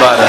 12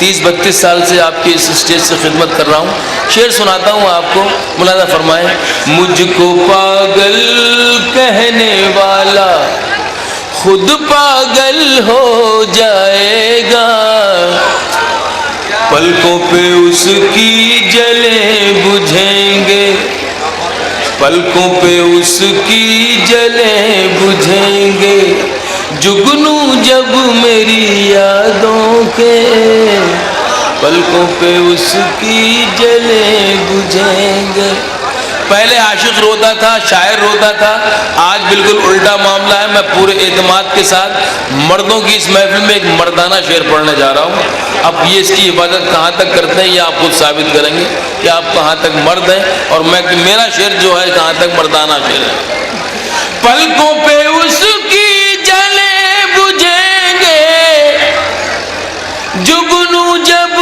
30-32 سال سے آپ کی اس اسٹیج سے خدمت کر رہا ہوں. شعر سناتا ہوں آپ کو, ملاحظہ فرمائیں. مجھ کو پاگل کہنے والا خود پاگل ہو جائے گا, پلکوں پہ اس کی جلیں بجھیں گے, پلکوں پہ اس کی جلیں بجھیں گے, جگنو جب میری یادوں کے, پلکوں پہ اس کی جلیں بجھیں گے. پہلے عاشق روتا تھا, شاعر روتا تھا, آج بالکل الٹا معاملہ ہے. میں پورے اعتماد کے ساتھ مردوں کی اس محفل میں ایک مردانہ شعر پڑھنے جا رہا ہوں. اب یہ اس کی حفاظت کہاں تک کرتے ہیں یہ آپ خود ثابت کریں گے کہ آپ کہاں تک مرد ہیں اور میرا شعر جو ہے کہاں تک مردانہ شعر ہے. پلکوں پہ اس کی جلیں بجھیں گے, جگنو جب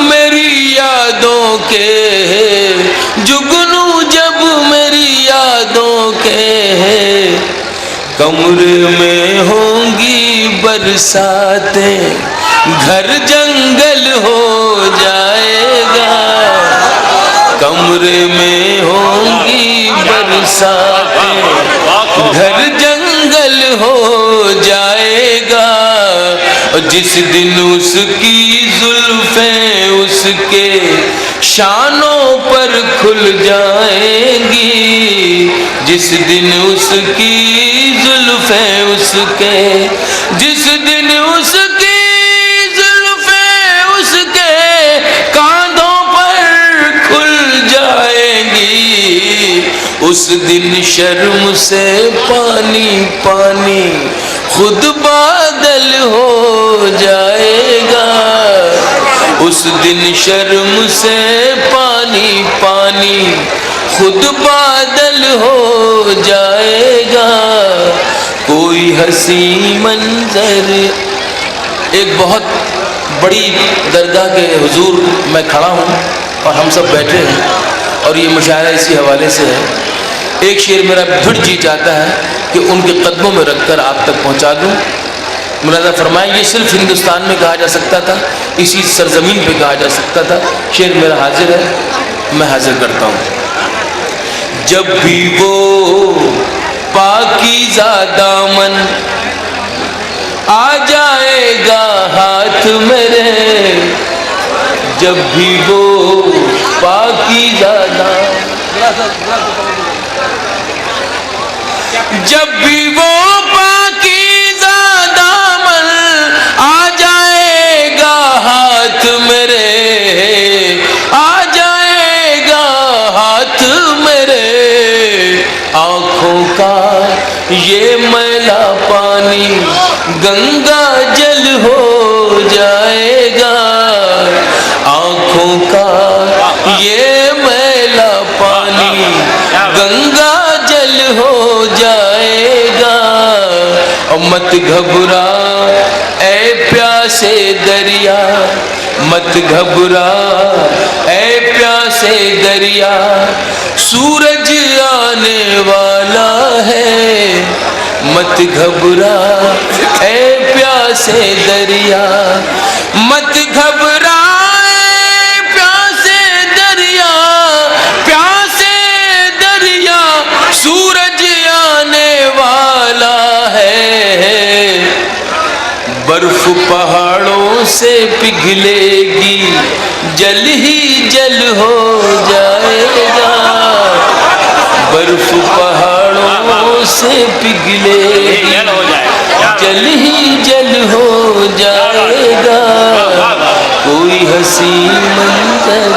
میری یادوں کے, جگنو جب میری یادوں کے, کمرے میں ہوں گی برساتیں, گھر جنگل ہو جائے گا, کمرے میں ہوں گی برساتیں, گھر جنگل ہو جائے گا, جس دن اس کی زلفیں اس کے شانوں پر کھل جائیں گی, جس دن اس کی زلفیں اس کے, جس دن اس کی زلفیں اس کے کاندھوں پر کھل جائیں گی, اس دن شرم سے پانی پانی خود بادل ہو جائے گا, اس دن شرم سے پانی پانی خود بادل ہو جائے گا. کوئی حسین منظر, ایک بہت بڑی درگاہ کے حضور میں کھڑا ہوں اور ہم سب بیٹھے ہیں اور یہ مشاعرہ اسی حوالے سے ہے. ایک شعر میرا پھر جی چاہتا ہے کہ ان کے قدموں میں رکھ کر آپ تک پہنچا دوں. ملاحظہ فرمائیں, یہ صرف ہندوستان میں کہا جا سکتا تھا, اسی سرزمین پہ کہا جا سکتا تھا. شعر میرا حاضر ہے, میں حاضر کرتا ہوں. جب بھی وہ پاکیزہ دامن آ جائے گا ہاتھ میرے, جب بھی وہ پاکیزہ دامن, جب بھی وہ پاکیزہ دامن آ جائے گا ہاتھ میرے, آ جائے گا ہاتھ میرے, آنکھوں کا یہ میلا پانی گنگا جل ہو جائے گا, آنکھوں کا یہ میلا پانی گنگا جل ہو جائے گا. اور مت گھبرا اے پیاسے دریا, مت گھبرا اے پیاسے دریا, سورج آنے والا ہے, مت گھبرا اے پیاسے دریا, مت گھبرا اے پیاسے دریا, پیاسے دریا سورج آنے والا ہے, برف پہاڑوں سے پگھلے گی جل ہی جل ہو جائے گا, برف پہاڑوں سے پگھلے گی جل ہی جل ہو جائے گا. کوئی حسین منظر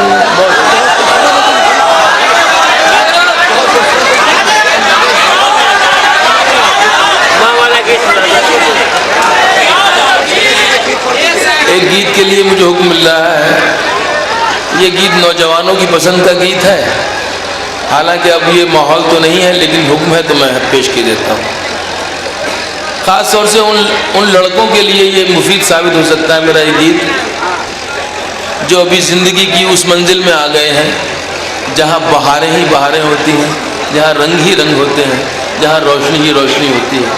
ایک گیت کے لیے مجھے حکم مل رہا ہے. یہ گیت نوجوانوں کی پسند کا گیت ہے, حالانکہ اب یہ ماحول تو نہیں ہے لیکن حکم ہے تو میں پیش کی دیتا ہوں. خاص طور سے ان لڑکوں کے لیے یہ مفید ثابت ہو سکتا ہے میرا یہ گیت جو ابھی زندگی کی اس منزل میں آ گئے ہیں جہاں بہاریں ہی بہاریں ہوتی ہیں, جہاں رنگ ہی رنگ ہوتے ہیں, جہاں روشنی ہی روشنی ہوتی ہے.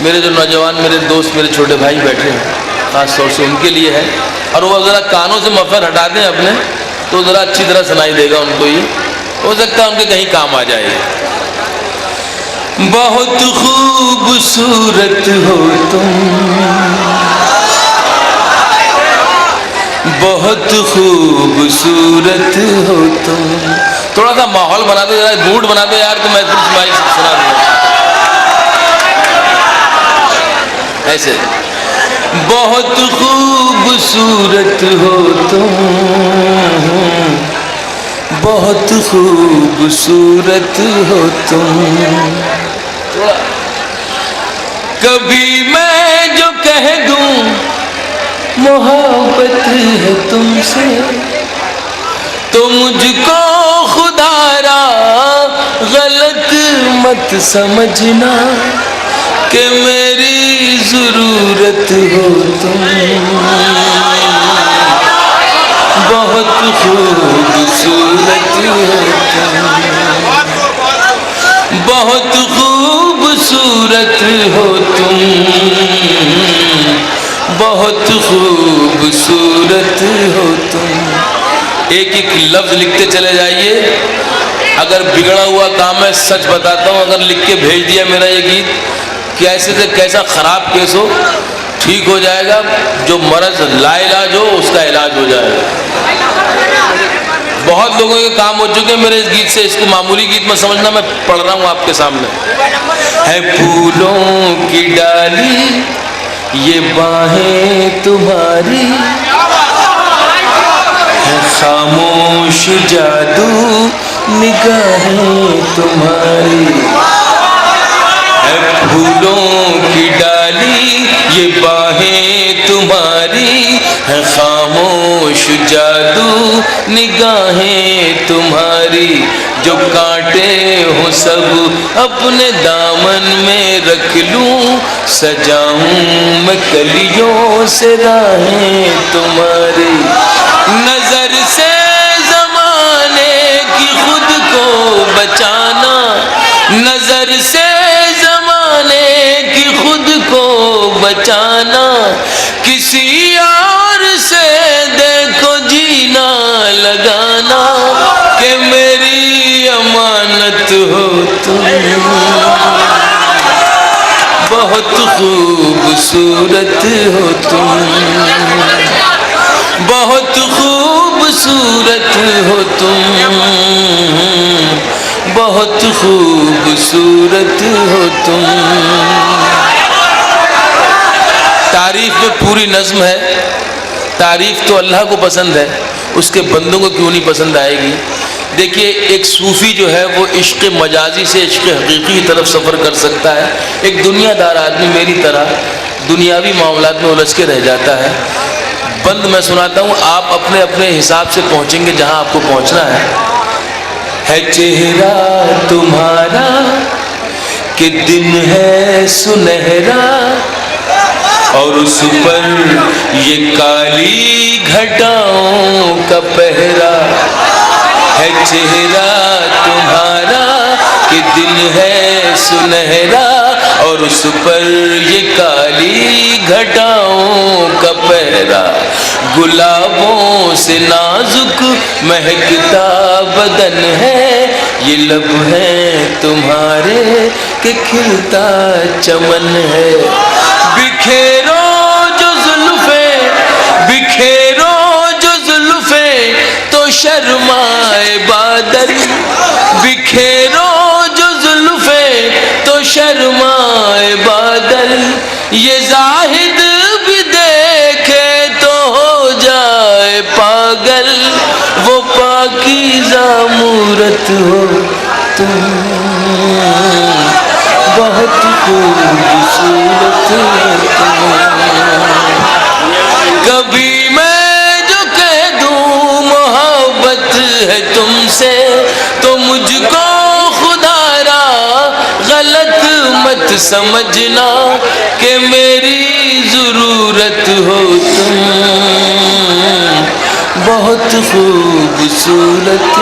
میرے جو نوجوان میرے دوست میرے چھوٹے بھائی بیٹھے ہیں, خاص طور سے ان کے لیے ہے، اور وہ ذرا کانوں سے مفر ہٹا دیں اپنے تو ذرا اچھی طرح سنائی دے گا ان کو، یہ ہو سکتا ہے ان کے کہیں کام آ جائے. بہت خوبصورت ہو تم، بہت خوبصورت ہو تم. تھوڑا سا ماحول بنا دو، ذرا موڈ بنا دو یار، تو میں مائک سنا دوں ایسے. بہت خوبصورت ہو تم، بہت خوبصورت ہو تم. کبھی میں جو کہہ دوں محبت ہے تم سے، تو مجھ کو خدا را غلط مت سمجھنا کہ میری ضرورت ہو تم. بہت خوبصورت ہو تم، بہت خوبصورت ہو تم، بہت خوبصورت ہو تم. ایک ایک لفظ لکھتے چلے جائیے. اگر بگڑا ہوا کام ہے سچ بتاتا ہوں، اگر لکھ کے بھیج دیا میرا یہ گیت کیسے سے کیسا خراب کیس ہو ٹھیک ہو جائے گا. جو مرض لا علاج ہو اس کا علاج ہو جائے گا. بہت لوگوں کے کام ہو چکے ہیں میرے اس گیت سے. اس کو معمولی گیت میں سمجھنا، میں پڑھ رہا ہوں آپ کے سامنے. ہے پھولوں کی ڈالی یہ باہیں تمہاری، ہے خاموش جادو نگاہیں تمہاری. ہے پھولوں کی ڈالی یہ باہیں تمہاری، ہے خاموش جادو نگاہیں تمہاری. جو کانٹے ہوں سب اپنے دامن میں رکھ لوں، سجاؤں میں کلیوں سے راہیں تمہاری. نظر سے زمانے کی خود کو بچانا، نظر سے زمانے کی خود کو بچانا، کسی اور سے دیکھو جینا لگانا کہ میری امانت ہو تم. بہت خوبصورت ہو تم، بہت خوبصورت ہو تم، بہت خوبصورت ہو تم. تعریف میں پوری نظم ہے. تعریف تو اللہ کو پسند ہے، اس کے بندوں کو کیوں نہیں پسند آئے گی. دیکھیے ایک صوفی جو ہے وہ عشق مجازی سے عشق حقیقی کی طرف سفر کر سکتا ہے. ایک دنیا دار آدمی میری طرح دنیاوی معاملات میں الجھ کے رہ جاتا ہے. بند میں سناتا ہوں، آپ اپنے اپنے حساب سے پہنچیں گے جہاں آپ کو پہنچنا ہے. ہے چہرہ تمہارا کہ دن ہے سنہرا، اور اس پر یہ کالی گھٹاؤں کا پہرا. ہے چہرہ تمہارا کہ دن ہے سنہرا، اور اس پر یہ کالی گھٹاؤں کا پہرا. گلابوں سے نازک مہکتا بدن ہے، یہ لب ہیں تمہارے کہ کھلتا چمن ہے. بکھیرو جو زلفیں، بکھیرو جو زلفیں تو شرمائے بادل، بکھیرو جو زلفیں تو شرمائے بادل. یہ زاہد بھی دیکھے تو ہو جائے پاگل، وہ پاکیزہ مورت ہو تم. بہت خوبصورت ہو تم. کبھی میں جو کہہ دوں محبت ہے تم سے، تو مجھ کو خدا را غلط مت سمجھنا کہ میری ضرورت ہو تم. بہت خوبصورت.